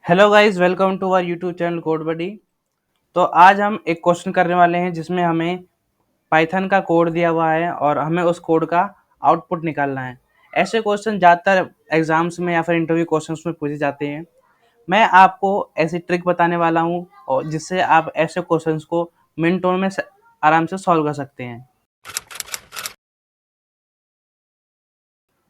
Hello guys, welcome to our YouTube channel Code Buddy. तो आज हम एक क्वेश्चन करने वाले हैं जिसमें हमें पाइथन का कोड दिया हुआ है और हमें उस कोड का आउटपुट निकालना है। ऐसे क्वेश्चन ज़्यादातर एग्जाम्स में या फिर इंटरव्यू क्वेश्चंस में पूछे जाते हैं। मैं आपको ऐसी ट्रिक बताने वाला हूँ और जिससे आप ऐसे क्वेश्चंस को मिनटों में आराम से सॉल्व कर सकते हैं।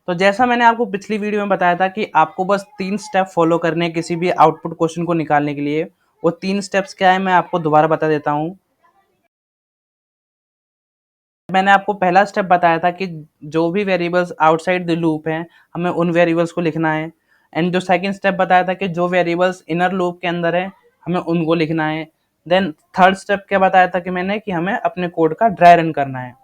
तो जैसा मैंने आपको पिछली वीडियो में बताया था कि आपको बस 3 स्टेप फॉलो करने हैं किसी भी आउटपुट क्वेश्चन को निकालने के लिए। वो 3 स्टेप्स क्या है मैं आपको दोबारा बता देता हूँ। मैंने आपको पहला स्टेप बताया था कि जो भी वेरिएबल्स आउटसाइड द लूप हैं, हमें उन वेरिएबल्स को लिखना है। एंड जो सेकंड स्टेप बताया था कि जो वेरिएबल्स इनर लूप के अंदर है, हमें उनको लिखना है। देन थर्ड स्टेप क्या बताया था कि मैंने कि हमें अपने कोड का ड्राई रन करना है।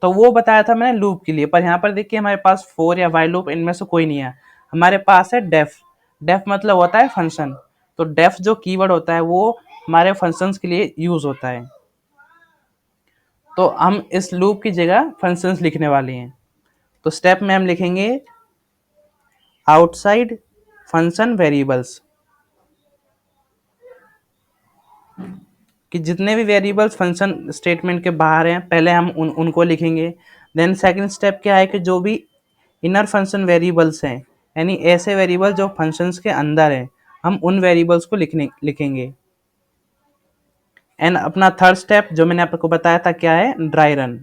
तो वो बताया था मैंने लूप के लिए, पर यहाँ पर देखिए हमारे पास फोर या वाइल लूप इनमें से कोई नहीं है। हमारे पास है डेफ। डेफ मतलब होता है फंक्शन। तो डेफ जो कीवर्ड होता है वो हमारे फंक्शंस के लिए यूज होता है। तो हम इस लूप की जगह फंक्शंस लिखने वाले हैं। तो स्टेप में हम लिखेंगे आउटसाइड फंक्शन वेरिएबल्स, कि जितने भी वेरिएबल्स फंक्शन स्टेटमेंट के बाहर हैं पहले हम उनको लिखेंगे। देन सेकंड स्टेप क्या है कि जो भी इनर फंक्शन वेरिएबल्स हैं, यानी ऐसे वेरिएबल जो फंक्शंस के अंदर हैं, हम उन वेरिएबल्स को लिखेंगे। एंड अपना थर्ड स्टेप जो मैंने आपको बताया था क्या है, ड्राई रन।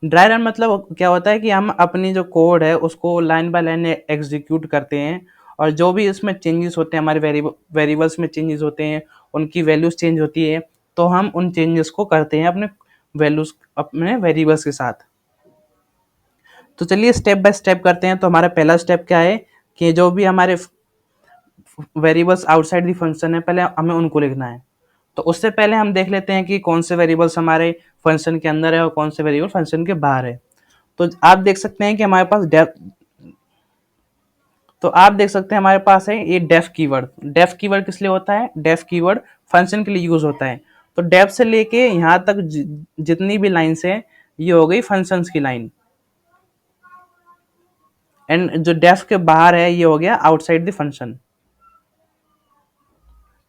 ड्राई रन मतलब क्या होता है कि हम अपनी जो कोड है उसको लाइन बाय लाइन एग्जीक्यूट करते हैं और जो भी इसमें चेंजेस होते हैं, हमारे वेरिएबल्स में चेंजेस होते हैं, उनकी वैल्यूज चेंज होती है, तो हम उन चेंजेस को करते हैं अपने वेरिएबल्स के साथ। तो चलिए स्टेप बाय स्टेप करते हैं। तो हमारा पहला स्टेप क्या है कि जो भी हमारे वेरिएबल्स आउटसाइड दी फंक्शन है पहले हमें उनको लिखना है। तो उससे पहले हम देख लेते हैं कि कौन से वेरिएबल्स हमारे फंक्शन के अंदर है और कौन से वेरिएबल फंक्शन के बाहर है। तो आप देख सकते हैं कि हमारे पास हमारे पास है ये डेफ कीवर्ड। डेफ कीवर्ड किस लिए होता है? डेफ कीवर्ड फंक्शन के लिए यूज होता है। तो डेफ से लेके यहाँ तक जितनी भी लाइन्स है ये हो गई फंक्शंस की लाइन। एंड जो डेफ के बाहर है ये हो गया outside the function,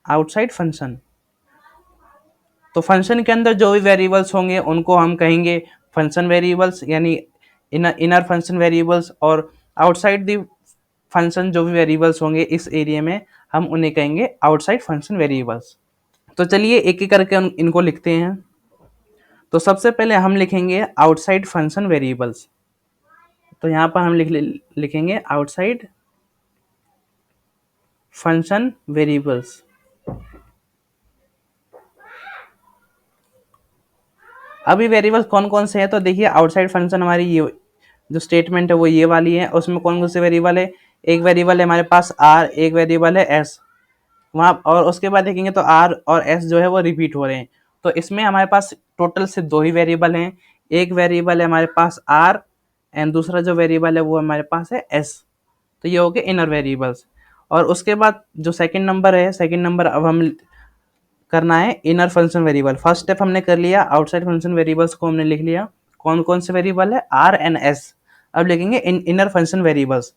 outside function. तो फंक्शन के अंदर जो भी वेरिएबल्स होंगे उनको हम कहेंगे फंक्शन वेरिएबल्स, यानी इनर फंक्शन वेरिएबल्स। और आउटसाइड द फंक्शन जो भी वेरिएबल्स होंगे इस एरिया में हम उन्हें कहेंगे आउटसाइड फंक्शन वेरिएबल्स। तो चलिए एक एक करके इनको लिखते हैं। तो सबसे पहले हम लिखेंगे आउटसाइड फंक्शन वेरिएबल्स। तो यहाँ पर हम लिखेंगे आउटसाइड फंक्शन वेरिएबल्स। अभी वेरिएबल्स कौन कौन से हैं? तो देखिए आउटसाइड फंक्शन हमारी ये जो स्टेटमेंट है वो ये वाली है। उसमें कौन कौन से वेरिएबल है? एक वेरिएबल है हमारे पास आर, एक वेरिएबल है एस। वहाँ और उसके बाद देखेंगे तो आर और एस जो है वो रिपीट हो रहे हैं। तो इसमें हमारे पास टोटल से दो ही वेरिएबल हैं। एक वेरिएबल है हमारे पास आर एंड दूसरा जो वेरिएबल है वो हमारे पास है एस। तो ये हो गए इनर वेरिएबल्स। और उसके बाद जो सेकंड नंबर है, सेकंड नंबर अब हम करना है inner function variable. First step हमने कर लिया, आउटसाइड फंक्शन वेरिएबल्स को हमने लिख लिया। कौन कौन से वेरिएबल है? R and S. अब लिखेंगे इनर फंक्शन वेरिएबल्स।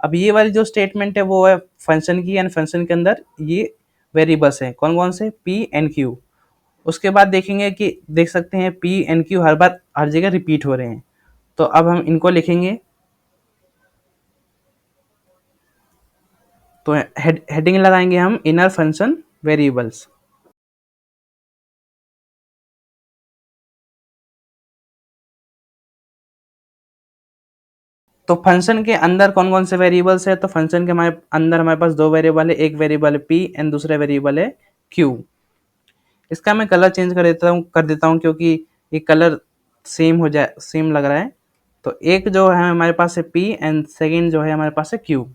अब ये वाली जो स्टेटमेंट है वो है फंक्शन की, एंड फंक्शन के अंदर ये वेरिएबल्स हैं कौन कौन से? P and Q. उसके बाद देखेंगे कि देख सकते हैं पी एंड क्यू हर बार हर जगह रिपीट हो रहे हैं। तो अब हम इनको लिखेंगे। तो हेडिंग लगाएंगे हम इनर फंक्शन वेरिएबल्स। तो फंक्शन के अंदर कौन कौन से वेरिएबल्स है? तो फंक्शन के हमारे अंदर हमारे पास दो वेरिएबल है, एक वेरिएबल है पी एंड दूसरा वेरिएबल है क्यू। इसका मैं कलर चेंज कर देता हूँ क्योंकि ये कलर सेम लग रहा है। तो एक जो है हमारे पास है पी एंड सेकेंड जो है हमारे पास है क्यू।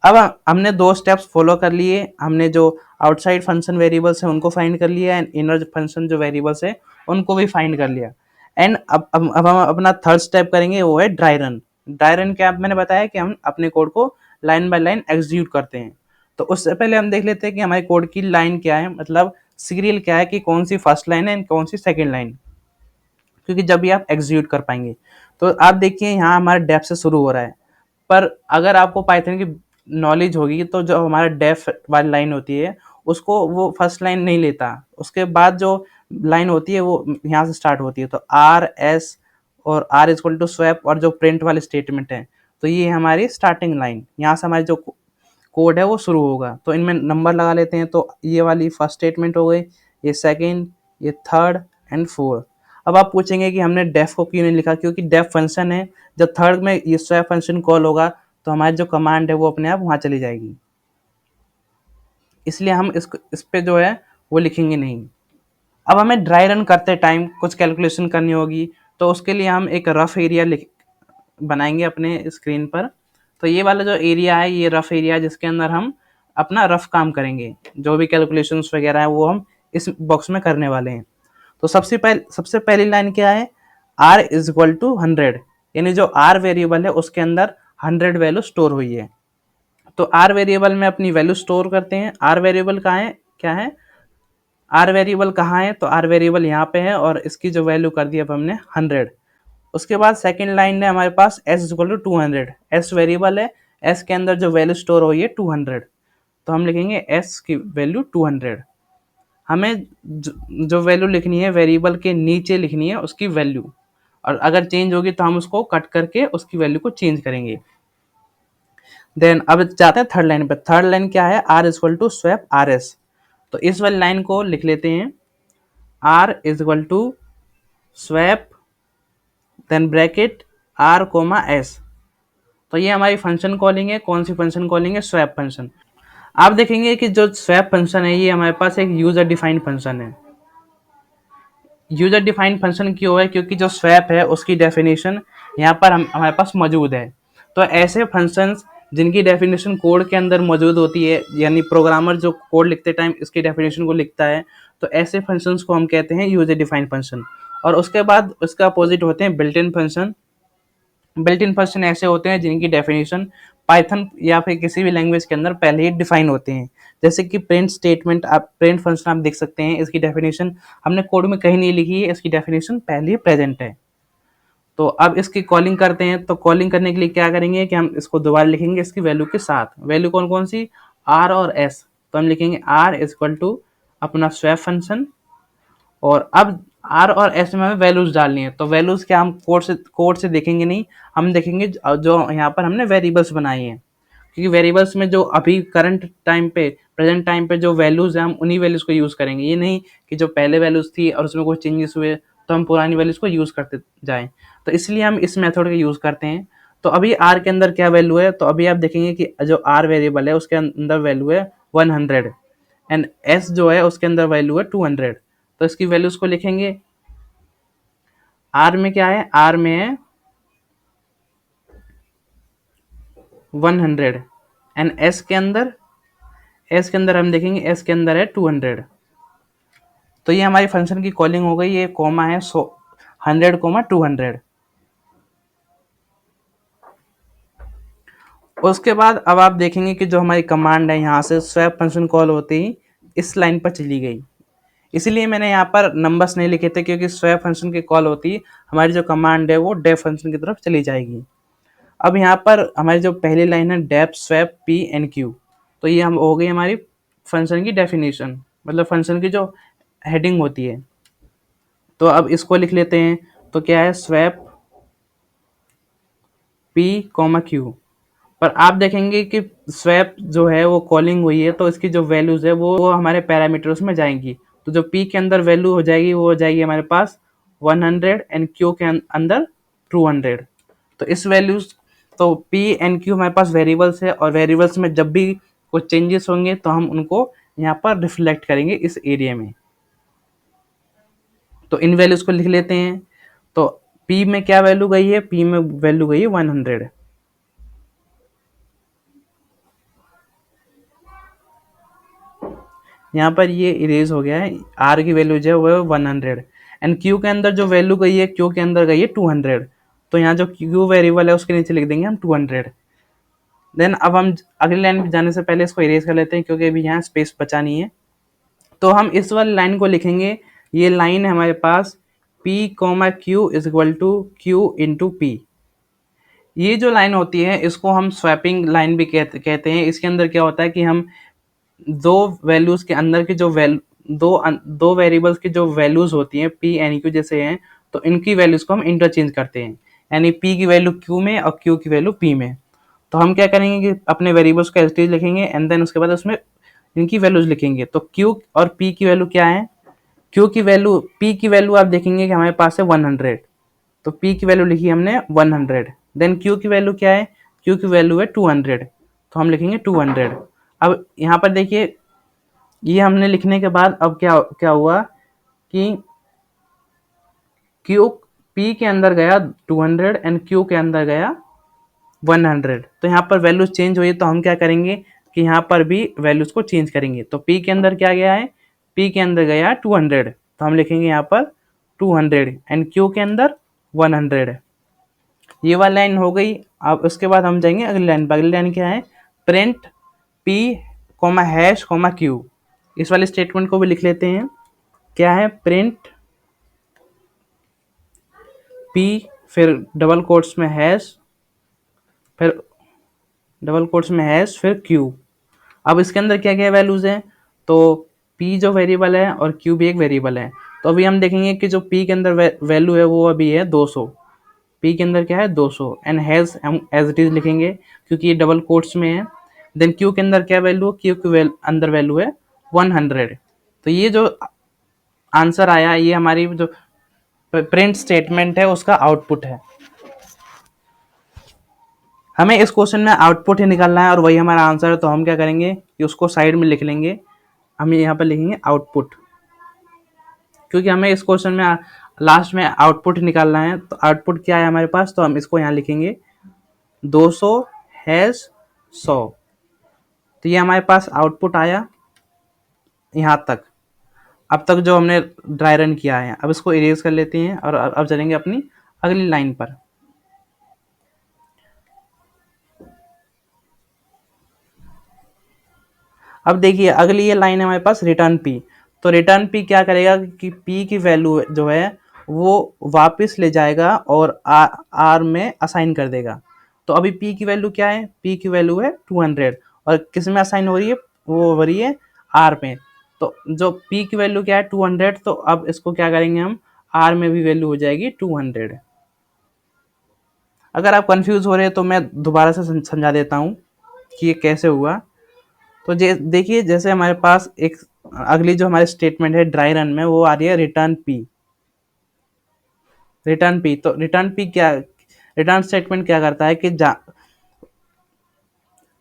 अब हमने दो स्टेप्स फॉलो कर लिए। हमने जो आउटसाइड फंक्शन वेरिएबल्स है उनको फाइंड कर लिया एंड इनर फंक्शन जो वेरिएबल्स है उनको भी फाइंड कर लिया। एंड अब हम अपना थर्ड स्टेप करेंगे, वो है ड्राई रन। ड्राई रन क्या मैंने बताया कि हम अपने कोड को लाइन बाय लाइन एग्जीक्यूट करते हैं। तो उससे पहले हम देख लेते हैं कि हमारे कोड की लाइन क्या है, मतलब सीरियल क्या है, कि कौन सी फर्स्ट लाइन है एंड कौन सी सेकेंड लाइन, क्योंकि जब भी आप एग्जीक्यूट कर पाएंगे। तो आप देखिए यहाँ हमारा डेफ से शुरू हो रहा है, पर अगर आपको पाइथन की नॉलेज होगी तो जो हमारा डेफ वाली लाइन होती है उसको वो फर्स्ट लाइन नहीं लेता, उसके बाद जो लाइन होती है वो यहाँ से स्टार्ट होती है। तो आर एस और R is equal to swap और जो प्रिंट वाली स्टेटमेंट है, तो ये हमारी स्टार्टिंग लाइन, यहाँ से हमारी जो कोड है वो शुरू होगा। तो इनमें नंबर लगा लेते हैं। तो ये वाली फर्स्ट स्टेटमेंट हो गई, ये सेकंड, ये थर्ड एंड फोर्थ। अब आप पूछेंगे कि हमने डेफ को क्यों नहीं लिखा, क्योंकि डेफ फंक्शन है, जब थर्ड में ये स्वैप फंक्शन कॉल होगा तो हमारी जो कमांड है वो अपने आप वहाँ चली जाएगी, इसलिए हम इस पे जो है वो लिखेंगे नहीं। अब हमें ड्राई रन करते टाइम कुछ कैलकुलेशन करनी होगी, तो उसके लिए हम एक रफ एरिया बनाएंगे अपने स्क्रीन पर। तो ये वाला जो एरिया है ये रफ एरिया, जिसके अंदर हम अपना रफ काम करेंगे, जो भी कैलकुलेशंस वगैरह है वो हम इस बॉक्स में करने वाले हैं। तो सबसे पहली लाइन क्या है, r इज इक्वल टू 100, यानी जो r वेरिएबल है उसके अंदर 100 वैल्यू स्टोर हुई है। तो r वेरिएबल में अपनी वैल्यू स्टोर करते हैं। r वेरिएबल कहाँ है, क्या है, r वेरिएबल कहाँ है, तो r वेरिएबल यहाँ पे है और इसकी जो वैल्यू कर दी अब हमने 100। उसके बाद सेकंड लाइन है हमारे पास s equal to 200, s variable है, s के अंदर जो वैल्यू स्टोर हुई है 200, तो हम लिखेंगे s की वैल्यू 200। हमें जो वैल्यू लिखनी है वेरिएबल के नीचे लिखनी है उसकी वैल्यू, और अगर चेंज होगी तो हम उसको कट करके उसकी वैल्यू को चेंज करेंगे। देन अब जाते हैं थर्ड लाइन पे। थर्ड लाइन क्या है, r is equal to swap R S. तो इस वाली लाइन को लिख लेते हैं, r is equal to swap then bracket r comma s। तो ये हमारी फंक्शन कॉलिंग है। कौन सी फंक्शन कॉलिंग है, स्वैप फंक्शन। आप देखेंगे कि जो स्वैप फंक्शन है ये हमारे पास एक यूजर डिफाइंड फंक्शन है। यूजर डिफाइंड फंक्शन क्यों है, क्योंकि जो स्वैप है उसकी डेफिनेशन यहाँ पर हमारे पास मौजूद है। तो ऐसे फंक्शंस जिनकी डेफिनेशन कोड के अंदर मौजूद होती है, यानी प्रोग्रामर जो कोड लिखते टाइम इसकी डेफिनेशन को लिखता है, तो ऐसे फंक्शंस को हम कहते हैं यूजर डिफाइंड फंक्शन। और उसके बाद उसका अपोजिट होते हैं built in function. Built in function ऐसे होते हैं जिनकी डेफिनेशन पाइथन या फिर किसी भी लैंग्वेज के अंदर पहले ही डिफाइन होते हैं। जैसे कि प्रिंट स्टेटमेंट, आप प्रिंट फंक्शन आप देख सकते हैं, इसकी डेफिनेशन हमने कोड में कहीं नहीं लिखी है, इसकी डेफिनेशन पहले ही प्रेजेंट है। तो अब इसकी कॉलिंग करते हैं। तो कॉलिंग करने के लिए क्या करेंगे कि हम इसको दोबारा लिखेंगे इसकी वैल्यू के साथ। वैल्यू कौन कौन सी, आर और एस। तो हम लिखेंगे आर इज इक्वल टू अपना स्वैप फंक्शन, और अब आर और एस में हमें वैल्यूज डालनी है। तो वैल्यूज क्या हम कोड से देखेंगे नहीं, हम देखेंगे जो यहाँ पर हमने वेरिएबल्स बनाई हैं, क्योंकि वेरिएबल्स में जो अभी करंट टाइम पे, प्रेजेंट टाइम पे जो वैल्यूज हैं हम उन्हीं वैल्यूज को यूज करेंगे। ये नहीं कि जो पहले वैल्यूज थी और उसमें कोई चेंजेस हुए तो हम पुरानी वैल्यूज को यूज करते जाएं। तो इसलिए हम इस मेथड का यूज करते हैं। तो अभी आर के अंदर क्या वैल्यू है, तो अभी आप देखेंगे कि जो आर वेरिएबल है उसके अंदर वैल्यू है 100 एंड एस जो है उसके अंदर वैल्यू है 200। तो इसकी वैल्यूज को लिखेंगे। आर में क्या है, आर में है 100 एंड एस के अंदर हम देखेंगे एस के अंदर है 200। तो ये हमारी फंक्शन की कॉलिंग हो गई। ये कॉमा है 100 कोमा 200। उसके बाद अब आप देखेंगे कि जो हमारी कमांड है यहाँ से स्वैप फंक्शन कॉल होते ही इस लाइन पर चली गई। इसीलिए मैंने यहाँ पर नंबर्स नहीं लिखे थे, क्योंकि स्वैप फंक्शन की कॉल होती ही हमारी जो कमांड है वो डेफ फंक्शन की तरफ चली जाएगी। अब यहाँ पर हमारी जो पहली लाइन है def swap P and Q, तो ये हम हो गई हमारी फंक्शन की डेफिनेशन, मतलब फंक्शन की जो हेडिंग होती है। तो अब इसको लिख लेते हैं। तो क्या है, स्वैप पी कॉमा क्यू। पर आप देखेंगे कि स्वैप जो है वो कॉलिंग हुई है तो इसकी जो वैल्यूज है वो हमारे पैरामीटर्स में जाएंगी। तो जो पी के अंदर वैल्यू हो जाएगी वो हो जाएगी हमारे पास 100 एंड क्यू के अंदर 200। तो इस वैल्यूज, तो पी एंड क्यू हमारे पास वेरिएबल्स है, और वेरिएबल्स में जब भी कुछ चेंजेस होंगे तो हम उनको यहाँ पर रिफ्लेक्ट करेंगे इस एरिया में। तो इन वैल्यूज को लिख लेते हैं। तो पी में क्या वैल्यू गई है, पी में वैल्यू गई है 100। यहाँ पर ये इरेज हो गया है, आर की वैल्यू जो है वो 100 एंड क्यू के अंदर जो वैल्यू गई है, क्यू के अंदर गई है 200। तो यहाँ जो क्यू वेरिएबल है उसके नीचे लिख देंगे हम 200। देन अब हम अगली लाइन पे जाने से पहले इसको इरेज कर लेते हैं, क्योंकि अभी यहाँ स्पेस बचा नहीं है। तो हम इस वाली लाइन को लिखेंगे। ये लाइन है हमारे पास P, Q is equal to Q into P. ये जो लाइन होती है इसको हम स्वैपिंग लाइन भी कहते हैं। इसके अंदर क्या होता है कि हम दो वैल्यूज के अंदर की जो दो वेरिएबल्स की जो वैल्यूज होती हैं पी एन क्यू जैसे हैं, तो इनकी वैल्यूज को हम इंटरचेंज करते हैं, यानी पी की वैल्यू क्यू में और क्यू की वैल्यू पी में। तो हम क्या करेंगे कि अपने वेरिएबल्स को एज इट इज लिखेंगे एंड देन उसके बाद उसमें इनकी वैल्यूज लिखेंगे। तो क्यू और पी की वैल्यू क्या है, क्यू की वैल्यू, पी की वैल्यू आप देखेंगे कि हमारे पास है 100, तो पी की वैल्यू लिखी हमने 100। देन क्यू की वैल्यू क्या है, क्यू की वैल्यू है 200, तो हम लिखेंगे 200। अब यहाँ पर देखिए ये हमने लिखने के बाद अब क्या क्या हुआ कि क्यू पी के अंदर गया 200 एंड क्यू के अंदर गया 100। तो यहाँ पर वैल्यूज चेंज हुई, तो हम क्या करेंगे कि यहाँ पर भी वैल्यूज को चेंज करेंगे। तो पी के अंदर क्या गया है, पी के अंदर गया 200, तो हम लिखेंगे यहाँ पर 200 एंड क्यू के अंदर 100। ये वाली लाइन हो गई। अब उसके बाद हम जाएंगे अगली लाइन पर। अगली लाइन क्या है, print P comma hash comma Q. इस वाले स्टेटमेंट को भी लिख लेते हैं। क्या है, प्रिंट पी फिर डबल कोट्स में हैश फिर डबल कोट्स में हैश फिर क्यू। अब इसके अंदर क्या क्या वैल्यूज हैं, तो p जो वेरिएबल है और q भी एक वेरिएबल है। तो अभी हम देखेंगे कि जो p के अंदर वैल्यू है वो अभी है 200। p के अंदर क्या है 200 एंड हैज हम एज इट इज लिखेंगे क्योंकि ये डबल कोट्स में है। देन q के अंदर क्या वैल्यू, q के अंदर वैल्यू है 100। तो ये जो आंसर आया ये हमारी जो प्रिंट स्टेटमेंट है उसका आउटपुट है। हमें इस क्वेश्चन में आउटपुट ही निकालना है और वही हमारा आंसर है। तो हम क्या करेंगे कि उसको साइड में लिख लेंगे, हम यहाँ पर लिखेंगे आउटपुट, क्योंकि हमें इस क्वेश्चन में लास्ट में आउटपुट निकालना है। तो आउटपुट क्या है हमारे पास, तो हम इसको यहाँ लिखेंगे 200 हैश 100। तो ये हमारे पास आउटपुट आया यहाँ तक। अब तक जो हमने ड्राई रन किया है, अब इसको इरेज कर लेते हैं और अब चलेंगे अपनी अगली लाइन पर। अब देखिए अगली ये लाइन है हमारे पास रिटर्न पी। तो रिटर्न पी क्या करेगा कि पी की वैल्यू जो है वो वापस ले जाएगा और आर में असाइन कर देगा। तो अभी पी की वैल्यू क्या है, पी की वैल्यू है 200 और किस में असाइन हो रही है, वो हो रही है आर में। तो जो पी की वैल्यू क्या है 200, तो अब इसको क्या करेंगे हम, आर में भी वैल्यू हो जाएगी 200। अगर आप कंफ्यूज हो रहे हैं तो मैं दोबारा से समझा देता हूँ कि ये कैसे हुआ। तो देखिए जैसे हमारे पास एक अगली जो हमारी स्टेटमेंट है ड्राई रन में वो आ रही है रिटर्न पी। रिटर्न पी, तो रिटर्न पी क्या, रिटर्न स्टेटमेंट क्या करता है कि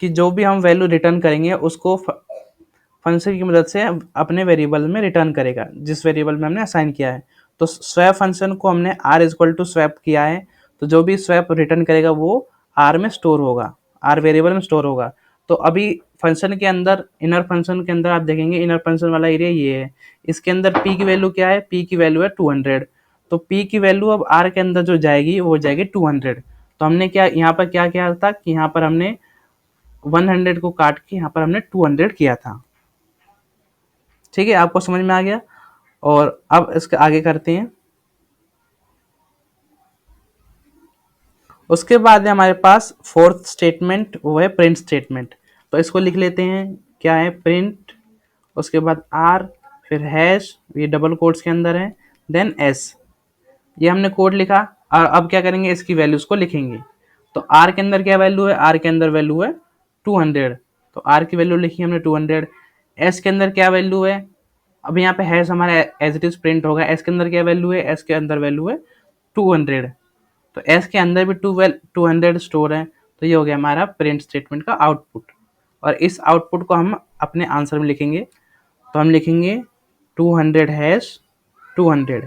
जो भी हम वैल्यू रिटर्न करेंगे उसको फंक्शन की मदद से अपने वेरिएबल में रिटर्न करेगा जिस वेरिएबल में हमने असाइन किया है। तो स्वैप फंक्शन को हमने आर इक्वल टू स्वैप किया है, तो जो भी स्वैप रिटर्न करेगा वो आर में स्टोर होगा, आर वेरिएबल में स्टोर होगा। तो अभी फंक्शन के अंदर, इनर फंक्शन के अंदर आप देखेंगे इनर फंक्शन वाला एरिया ये है। इसके अंदर p की वैल्यू क्या है, p की वैल्यू है 200। तो p की वैल्यू अब r के अंदर जो जाएगी वो जाएगी 200। तो हमने क्या यहाँ पर क्या किया था कि यहाँ पर हमने 100 को काट के यहाँ पर हमने 200 किया था। ठीक है, आपको समझ में आ गया। और अब इसके आगे करते हैं। उसके बाद है हमारे पास फोर्थ स्टेटमेंट, वो है प्रिंट स्टेटमेंट। तो इसको लिख लेते हैं, क्या है प्रिंट, उसके बाद आर फिर हैश, ये डबल कोट्स के अंदर है, देन एस। ये हमने कोड लिखा और अब क्या करेंगे इसकी वैल्यूज को लिखेंगे। तो आर के अंदर क्या वैल्यू है, आर के अंदर वैल्यू है 200, तो आर की वैल्यू लिखी हमने 200। एस के अंदर क्या वैल्यू है, अब यहाँ पे हैश हमारा एज इट इज प्रिंट होगा। एस के अंदर क्या वैल्यू है, एस के अंदर वैल्यू है 200, तो एस के अंदर भी 200 स्टोर है। तो ये हो गया हमारा प्रिंट स्टेटमेंट का आउटपुट। और इस आउटपुट को हम अपने आंसर में लिखेंगे। तो हम लिखेंगे 200 हैश 200।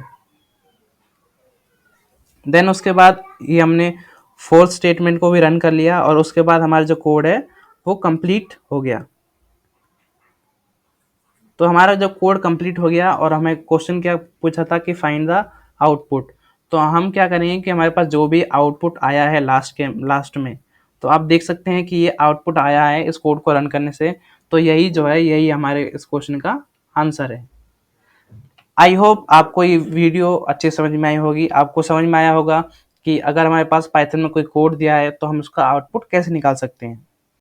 देन उसके बाद ये हमने फोर्थ स्टेटमेंट को भी रन कर लिया और उसके बाद हमारा जो कोड है वो कंप्लीट हो गया। तो हमारा जो कोड कंप्लीट हो गया और हमें क्वेश्चन क्या पूछा था कि फाइंड द आउटपुट। तो हम क्या करेंगे कि हमारे पास जो भी आउटपुट आया है लास्ट में, तो आप देख सकते हैं कि ये आउटपुट आया है इस कोड को रन करने से। तो यही जो है यही हमारे इस क्वेश्चन का आंसर है। आई होप आपको ये वीडियो अच्छे समझ में आई होगी, आपको समझ में आया होगा कि अगर हमारे पास पाइथन में कोई कोड दिया है तो हम उसका आउटपुट कैसे निकाल सकते हैं।